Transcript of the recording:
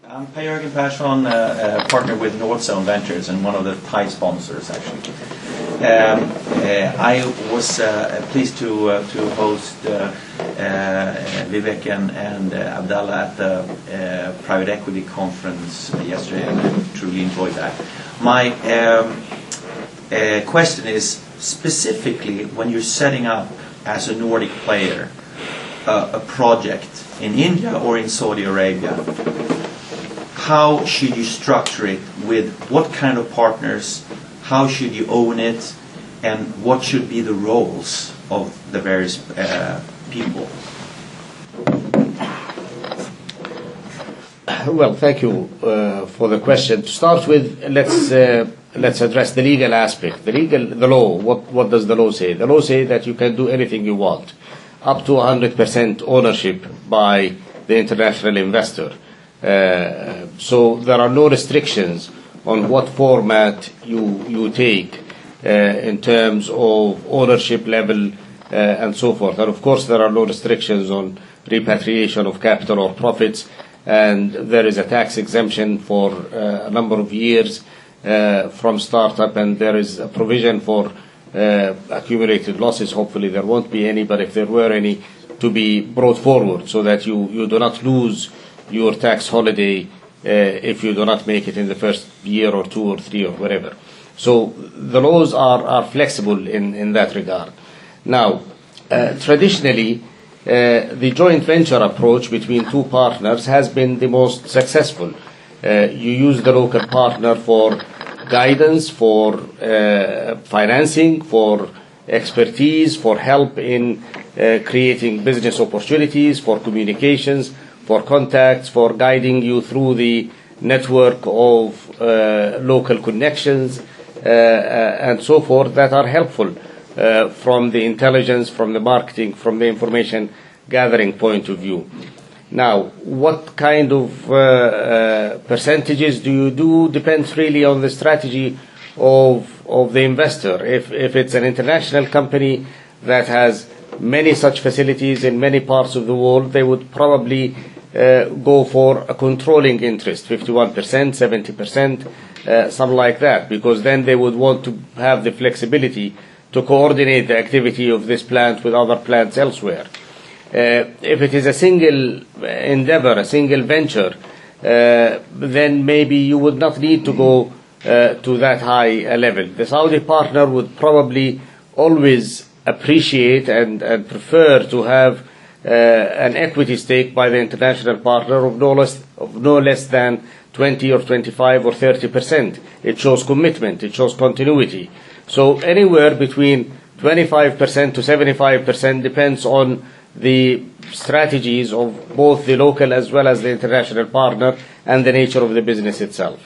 I'm Per-Jörgen Persson, partner with North Zone Ventures and one of the TiE sponsors, actually. I was pleased to host Vivek and Abdallah at the private equity conference yesterday, and I truly enjoyed that. My question is, specifically when you're setting up as a Nordic player a project in India or in Saudi Arabia, how should you structure it? With what kind of partners? How should you own it? And what should be the roles of the various people? Well, thank you for the question. To start with, let's address the legal aspect. The law. What does the law say? The law says that you can do anything you want, up to 100% ownership by the international investor. So there are no restrictions on what format you take in terms of ownership level and so forth. And of course there are no restrictions on repatriation of capital or profits, and there is a tax exemption for a number of years from startup, and there is a provision for accumulated losses. Hopefully there won't be any, but if there were any, to be brought forward so that you do not lose your tax holiday if you do not make it in the first year or 2 or 3 or whatever. So the laws are flexible in that regard. Now, traditionally, the joint venture approach between two partners has been the most successful. You use the local partner for guidance, for financing, for expertise, for help in creating business opportunities, for communications, for contacts, for guiding you through the network of local connections and so forth that are helpful from the intelligence, from the marketing, from the information gathering point of view. Now, what kind of percentages do you do depends really on the strategy of the investor. If it's an international company that has many such facilities in many parts of the world, they would probably go for a controlling interest, 51%, 70%, something like that, because then they would want to have the flexibility to coordinate the activity of this plant with other plants elsewhere. If it is a single endeavor, a single venture, then maybe you would not need to go to that high a level. The Saudi partner would probably always appreciate and prefer to have an equity stake by the international partner of no less than 20 or 25 or 30%. It shows commitment, it shows continuity. So anywhere between 25% to 75% depends on the strategies of both the local as well as the international partner and the nature of the business itself.